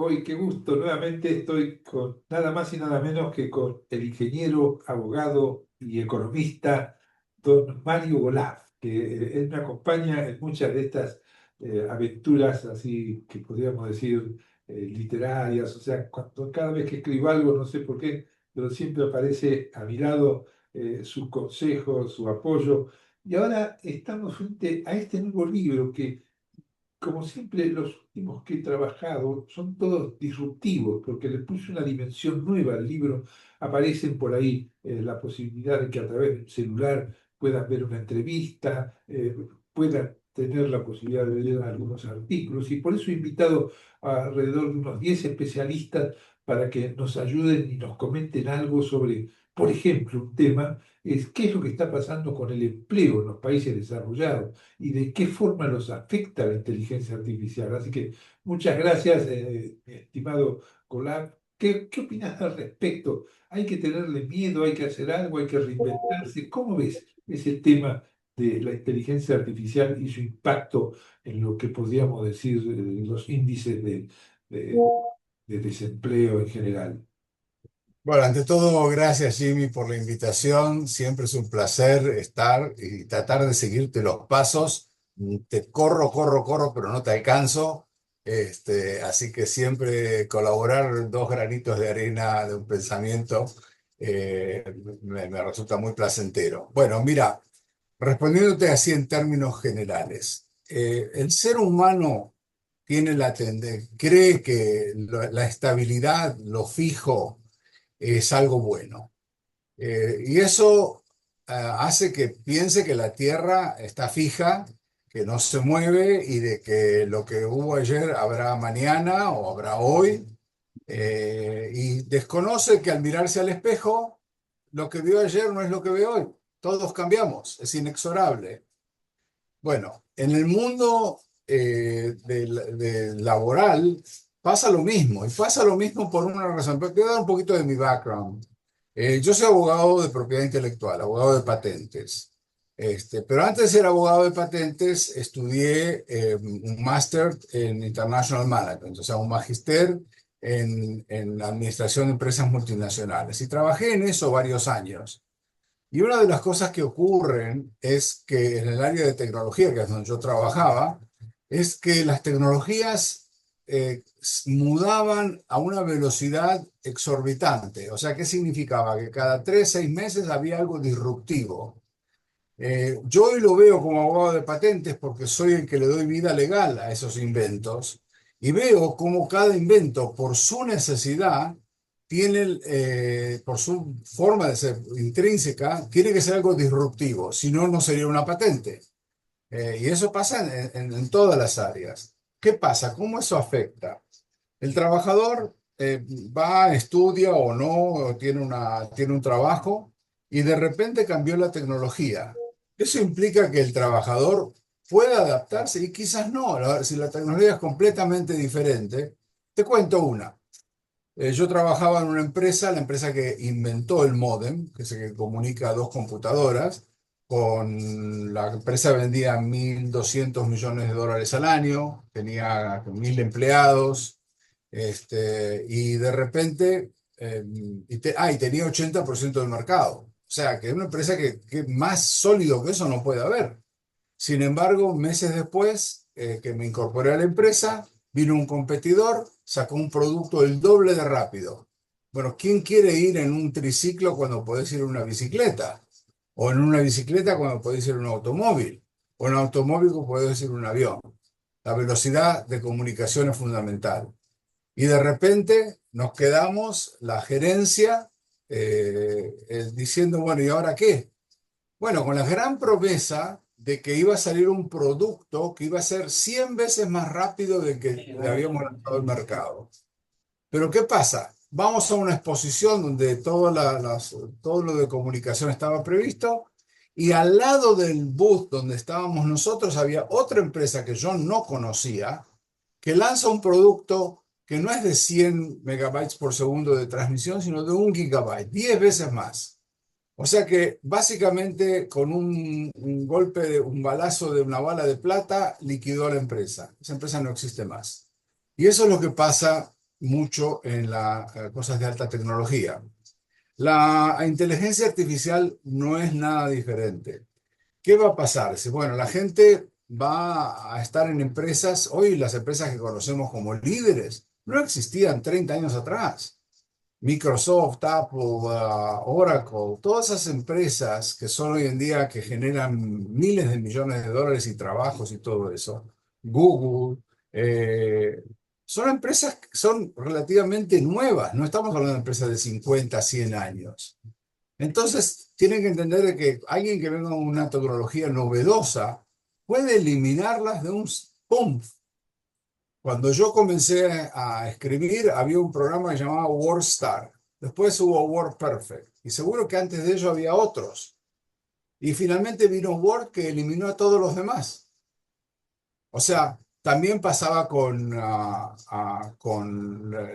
Hoy, qué gusto. Nuevamente estoy con nada más y nada menos que con el ingeniero, abogado y economista don Mario Golaf, que él me acompaña en muchas de estas aventuras, así que podríamos decir literarias. O sea, cada vez que escribo algo, no sé por qué, pero siempre aparece a mi lado su consejo, su apoyo. Y ahora estamos frente a este nuevo libro que, como siempre, los últimos que he trabajado son todos disruptivos, porque le puse una dimensión nueva al libro. Aparecen por ahí la posibilidad de que a través de un celular puedan ver una entrevista, puedan tener la posibilidad de leer algunos artículos, y por eso he invitado a alrededor de unos 10 especialistas para que nos ayuden y nos comenten algo sobre, por ejemplo, un tema es qué es lo que está pasando con el empleo en los países desarrollados y de qué forma los afecta la inteligencia artificial. Así que muchas gracias, mi estimado Colab. ¿Qué opinas al respecto? ¿Hay que tenerle miedo? ¿Hay que hacer algo? ¿Hay que reinventarse? ¿Cómo ves ese tema de la inteligencia artificial y su impacto en lo que podríamos decir los índices de- de desempleo en general? Bueno, ante todo, gracias Jimmy por la invitación. Siempre es un placer estar y tratar de seguirte los pasos. Te corro, corro, corro, pero no te alcanzo. Así que siempre colaborar dos granitos de arena de un pensamiento eh, me resulta muy placentero. Bueno, mira, respondiéndote así en términos generales, el ser humano tiene la tendencia, cree que la estabilidad, lo fijo, es algo bueno. Y eso hace que piense que la Tierra está fija, que no se mueve y de que lo que hubo ayer habrá mañana o habrá hoy. Y desconoce que al mirarse al espejo, lo que vio ayer no es lo que ve hoy. Todos cambiamos, es inexorable. Bueno, en el mundo laboral pasa lo mismo, y pasa lo mismo por una razón. Pero te voy a dar un poquito de mi background. Yo soy abogado de propiedad intelectual, abogado de patentes. Pero antes de ser abogado de patentes, estudié un máster en International Management, o sea, un magister en administración de empresas multinacionales. Y trabajé en eso varios años. Y una de las cosas que ocurren es que en el área de tecnología, que es donde yo trabajaba, es que las tecnologías mudaban a una velocidad exorbitante. O sea, ¿qué significaba? Que cada 3, 6 meses había algo disruptivo. Yo hoy lo veo como abogado de patentes porque soy el que le doy vida legal a esos inventos y veo cómo cada invento, por su necesidad, tiene, por su forma de ser intrínseca, tiene que ser algo disruptivo, si no, no sería una patente. Y eso pasa en todas las áreas. ¿Qué pasa? ¿Cómo eso afecta? El trabajador va, estudia o no, o tiene un trabajo y de repente cambió la tecnología. Eso implica que el trabajador pueda adaptarse y quizás no. Si la tecnología es completamente diferente, te cuento una. Yo trabajaba en una empresa, la empresa que inventó el módem, que se comunica a dos computadoras. La empresa vendía 1.200 millones de dólares al año, tenía 1.000 empleados, y de repente, y tenía 80% del mercado. O sea, que es una empresa que más sólido que eso no puede haber. Sin embargo, meses después que me incorporé a la empresa, vino un competidor, sacó un producto el doble de rápido. Bueno, ¿quién quiere ir en un triciclo cuando podés ir en una bicicleta? O en una bicicleta cuando podés ir en un automóvil. O en un automóvil cuando podés ir en un avión. La velocidad de comunicación es fundamental. Y de repente nos quedamos, la gerencia, diciendo, bueno, ¿y ahora qué? Bueno, con la gran promesa de que iba a salir un producto que iba a ser 100 veces más rápido de que le habíamos lanzado al mercado. Pero ¿qué pasa? Vamos a una exposición donde todo lo de comunicación estaba previsto y al lado del booth donde estábamos nosotros había otra empresa que yo no conocía que lanza un producto que no es de 100 megabytes por segundo de transmisión, sino de 1 gigabyte, 10 veces más. O sea que básicamente con un golpe, un balazo de una bala de plata, liquidó a la empresa. Esa empresa no existe más. Y eso es lo que pasa mucho en las cosas de alta tecnología. La inteligencia artificial no es nada diferente. ¿Qué va a pasar? Bueno, la gente va a estar en empresas, hoy las empresas que conocemos como líderes no existían 30 años atrás. Microsoft, Apple, Oracle, todas esas empresas que son hoy en día que generan miles de millones de dólares y trabajos y todo eso, Google, eh, son empresas que son relativamente nuevas, no estamos hablando de empresas de 50, 100 años. Entonces, tienen que entender de que alguien que venga con una tecnología novedosa puede eliminarlas de un pum. Cuando yo comencé a escribir, había un programa que se llamaba WordStar. Después hubo WordPerfect. Y seguro que antes de ello había otros. Y finalmente vino Word que eliminó a todos los demás. O sea, también pasaba con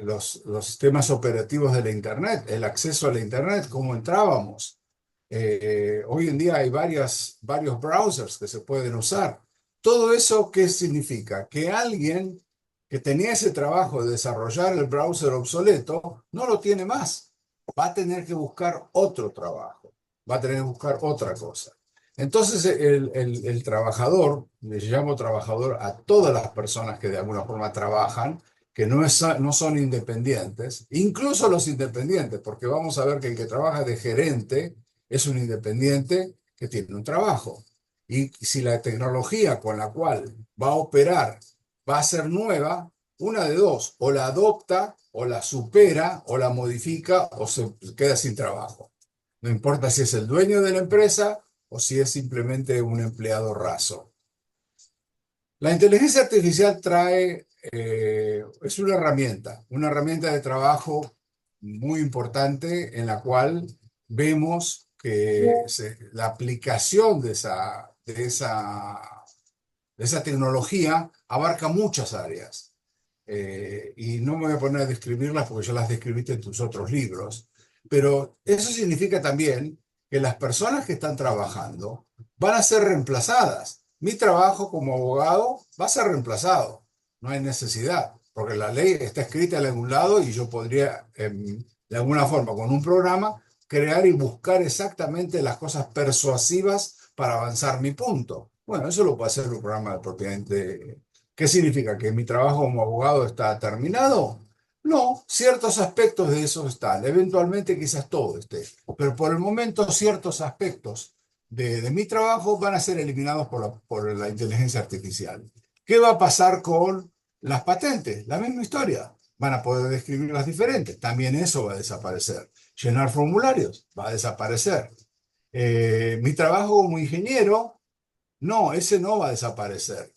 los sistemas operativos de la Internet, el acceso a la Internet, cómo entrábamos. Hoy en día hay varios browsers que se pueden usar. ¿Todo eso qué significa? Que alguien que tenía ese trabajo de desarrollar el browser obsoleto no lo tiene más. Va a tener que buscar otro trabajo, va a tener que buscar otra cosa. Entonces el trabajador, le llamo trabajador a todas las personas que de alguna forma trabajan, que no son independientes, incluso los independientes, porque vamos a ver que el que trabaja de gerente es un independiente que tiene un trabajo. Y si la tecnología con la cual va a operar va a ser nueva, una de dos, o la adopta, o la supera, o la modifica, o se queda sin trabajo. No importa si es el dueño de la empresa o si es simplemente un empleado raso. La inteligencia artificial es una herramienta de trabajo muy importante en la cual vemos que la aplicación de esa tecnología abarca muchas áreas. Y no me voy a poner a describirlas porque ya las describiste en tus otros libros, pero eso significa también que las personas que están trabajando van a ser reemplazadas. Mi trabajo como abogado va a ser reemplazado, no hay necesidad, porque la ley está escrita en algún lado y yo podría, de alguna forma, con un programa, crear y buscar exactamente las cosas persuasivas para avanzar mi punto. Bueno, eso lo puede hacer un programa de propiamente. ¿Qué significa? ¿Que mi trabajo como abogado está terminado? No, ciertos aspectos de eso están. Eventualmente quizás todo esté. Pero por el momento ciertos aspectos de mi trabajo van a ser eliminados por la inteligencia artificial. ¿Qué va a pasar con las patentes? La misma historia. Van a poder describirlas diferentes. También eso va a desaparecer. Llenar formularios va a desaparecer. Mi trabajo como ingeniero, no, ese no va a desaparecer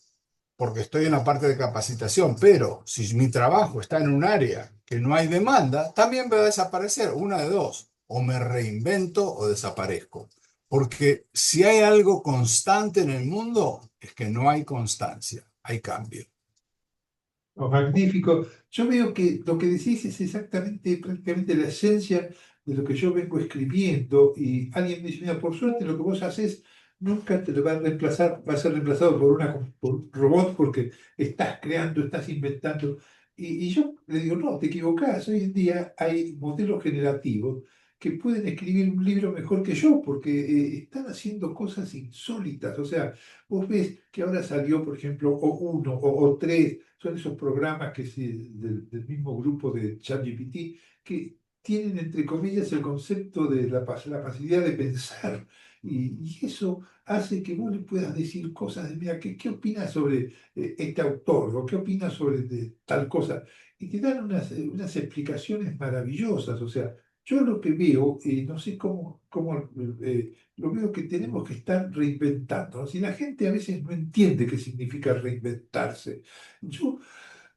porque estoy en la parte de capacitación, pero si mi trabajo está en un área que no hay demanda, también va a desaparecer, una de dos, o me reinvento o desaparezco. Porque si hay algo constante en el mundo, es que no hay constancia, hay cambio. Oh, magnífico. Yo veo que lo que decís es exactamente, prácticamente la esencia de lo que yo vengo escribiendo. Y alguien me dice, mira, por suerte lo que vos haces nunca te lo va a reemplazar, va a ser reemplazado por un robot porque estás creando, estás inventando. Y yo le digo, no, te equivocás. Hoy en día hay modelos generativos que pueden escribir un libro mejor que yo porque están haciendo cosas insólitas. O sea, vos ves que ahora salió, por ejemplo, O1 o O3, son esos programas del mismo grupo de ChatGPT que tienen, entre comillas, el concepto de la facilidad de pensar. Y eso hace que vos le puedas decir cosas de, mira, ¿qué opinas sobre este autor? ¿O qué opinas sobre tal cosa? Y te dan unas explicaciones maravillosas. O sea, yo lo que veo, no sé cómo lo veo que tenemos que estar reinventando. Si la gente a veces no entiende qué significa reinventarse. Yo,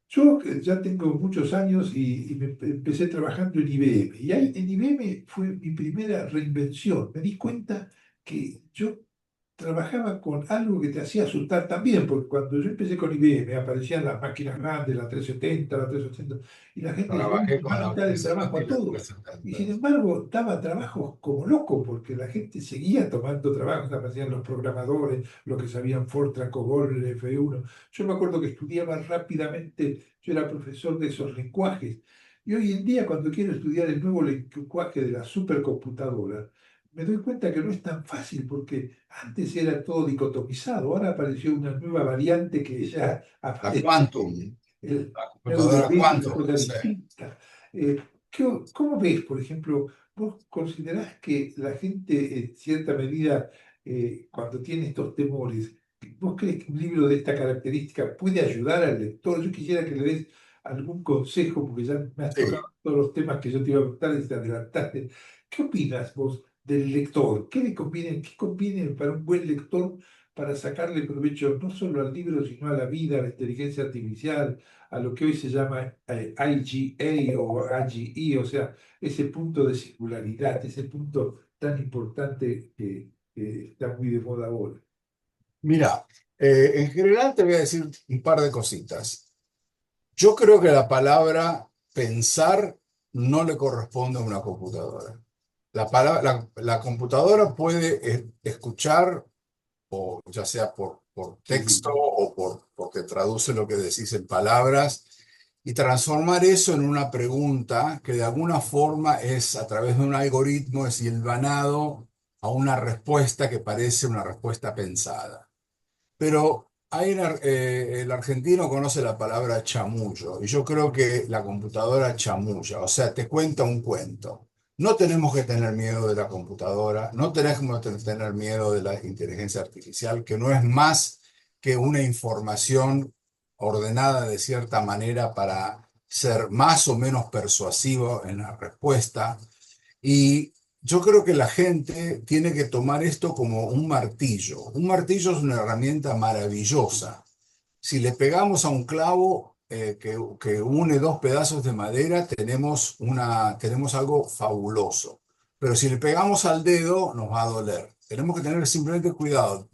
yo ya tengo muchos años y empecé trabajando en IBM. Y ahí en IBM fue mi primera reinvención. Me di cuenta que yo trabajaba con algo que te hacía asustar también, porque cuando yo empecé con IBM aparecían las máquinas grandes, la 370, la 380, y la gente decía, uy, Trabajé nos con van a la quitar el trabajo 370 a y la todos. Y 370. sin embargo, daba trabajos como loco, porque la gente seguía tomando trabajos, aparecían los programadores, los que sabían Fortran, COBOL, F1. Yo me acuerdo que estudiaba rápidamente, yo era profesor de esos lenguajes, y hoy en día cuando quiero estudiar el nuevo lenguaje de la supercomputadora, me doy cuenta que no es tan fácil porque antes era todo dicotomizado, ahora apareció una nueva variante que ya La aparece, Quantum, el la computadora neurobit, una Quantum, cosa sí. distinta. ¿Cómo ves, por ejemplo, vos considerás que la gente en cierta medida, cuando tiene estos temores, vos crees que un libro de esta característica puede ayudar al lector? Yo quisiera que le des algún consejo, porque ya me has tocado Sí. todos los temas que yo te iba a preguntar y te adelantaste. ¿Qué opinas vos del lector? Qué conviene para un buen lector para sacarle provecho no solo al libro, sino a la vida, a la inteligencia artificial, a lo que hoy se llama IGA o AGE, o sea, ese punto de singularidad, ese punto tan importante que está muy de moda ahora? Mira, en general te voy a decir un par de cositas. Yo creo que la palabra pensar no le corresponde a una computadora. La computadora puede escuchar, o ya sea por texto Sí, o porque traduce lo que decís en palabras, y transformar eso en una pregunta que de alguna forma es, a través de un algoritmo, es hilvanado a una respuesta que parece una respuesta pensada. Pero el argentino conoce la palabra chamullo y yo creo que la computadora chamulla, o sea, te cuenta un cuento. No tenemos que tener miedo de la computadora, no tenemos que tener miedo de la inteligencia artificial, que no es más que una información ordenada de cierta manera para ser más o menos persuasivo en la respuesta. Y yo creo que la gente tiene que tomar esto como un martillo. Un martillo es una herramienta maravillosa. Si le pegamos a un clavo que une dos pedazos de madera, tenemos algo fabuloso. Pero si le pegamos al dedo, nos va a doler. Tenemos que tener simplemente cuidado.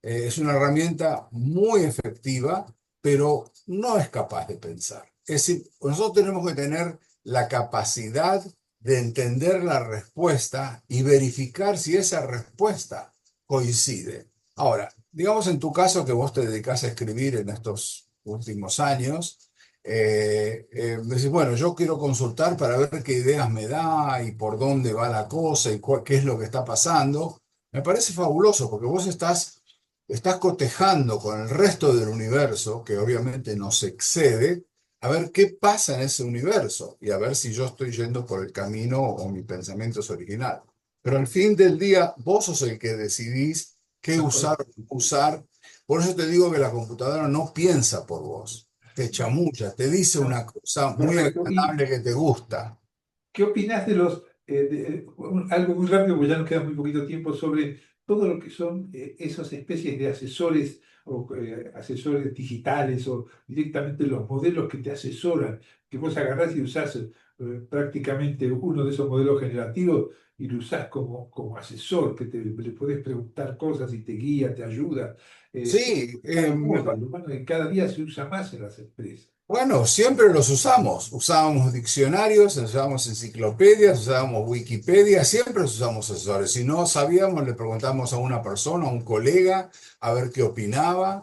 Es una herramienta muy efectiva, pero no es capaz de pensar. Es decir, nosotros tenemos que tener la capacidad de entender la respuesta y verificar si esa respuesta coincide. Ahora, digamos en tu caso que vos te dedicás a escribir en estos últimos años, decís, bueno, yo quiero consultar para ver qué ideas me da y por dónde va la cosa y qué es lo que está pasando. Me parece fabuloso porque vos estás cotejando con el resto del universo, que obviamente nos excede, a ver qué pasa en ese universo y a ver si yo estoy yendo por el camino o mi pensamiento es original. Pero al fin del día, vos sos el que decidís qué tal usar cual. o no usar. Por eso te digo que la computadora no piensa por vos, te No, chamulla, te dice no, una cosa muy perfecto. ¿Y agradable que te gusta. qué opinas de algo muy rápido, porque ya nos queda muy poquito tiempo, sobre todo lo que son esas especies de asesores o asesores digitales o directamente los modelos que te asesoran, que vos agarrás y usás prácticamente uno de esos modelos generativos y lo usás como asesor, que le podés preguntar cosas y te guía, te ayuda? Sí, Está de moda, y lo bueno es que cada día se usa más en las empresas. bueno, siempre los usamos. Usábamos diccionarios, usábamos enciclopedias, usábamos Wikipedia, siempre usamos asesores. Si no sabíamos, le preguntamos a una persona, a un colega, a ver qué opinaba.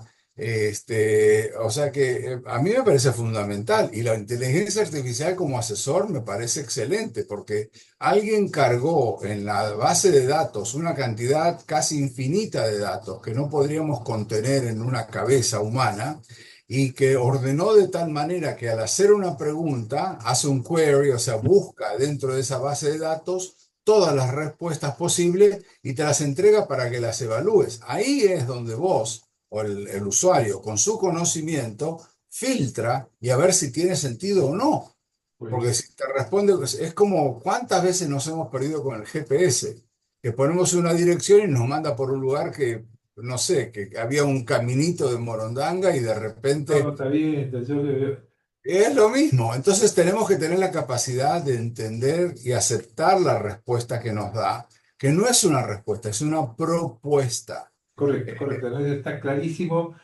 O sea que a mí me parece fundamental y la inteligencia artificial como asesor me parece excelente porque alguien cargó en la base de datos una cantidad casi infinita de datos que no podríamos contener en una cabeza humana y que ordenó de tal manera que al hacer una pregunta, hace un query, o sea, busca dentro de esa base de datos todas las respuestas posibles y te las entrega para que las evalúes. Ahí es donde vos o el usuario, con su conocimiento, filtra y a ver si tiene sentido o no. Porque Pues, si te responde, es como cuántas veces nos hemos perdido con el GPS, que ponemos una dirección y nos manda por un lugar que, no sé, que había un caminito de Morondanga y de no, repente está bien, es lo mismo. Entonces tenemos que tener la capacidad de entender y aceptar la respuesta que nos da, que no es una respuesta, es una propuesta. Correcto, correcto, ¿no? Está clarísimo.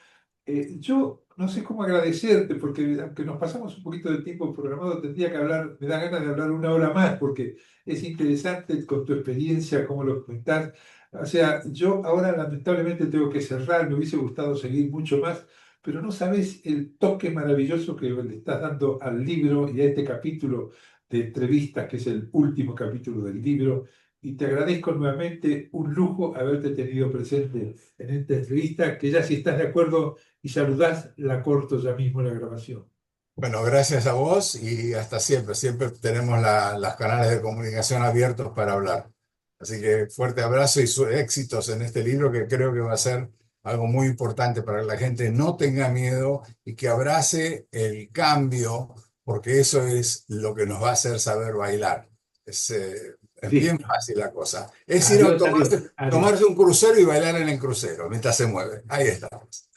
Yo no sé cómo agradecerte, porque aunque nos pasamos un poquito de tiempo programado, tendría que hablar, me da ganas de hablar una hora más, porque es interesante con tu experiencia, cómo lo comentás. O sea, yo ahora lamentablemente tengo que cerrar, me hubiese gustado seguir mucho más, pero no sabes el toque maravilloso que le estás dando al libro y a este capítulo de entrevistas, que es el último capítulo del libro. Y te agradezco nuevamente, un lujo haberte tenido presente en esta entrevista, que ya si estás de acuerdo y saludás, la corto ya mismo la grabación. Bueno, gracias a vos y hasta siempre. Siempre tenemos las canales de comunicación abiertos para hablar. Así que fuerte abrazo y éxitos en este libro que creo que va a ser algo muy importante para que la gente no tenga miedo y que abrace el cambio, porque eso es lo que nos va a hacer saber bailar. Es bien Listo. fácil la cosa. Es ir a Adiós, adiós, adiós. tomarse un crucero y bailar en el crucero mientras se mueve. Ahí estamos.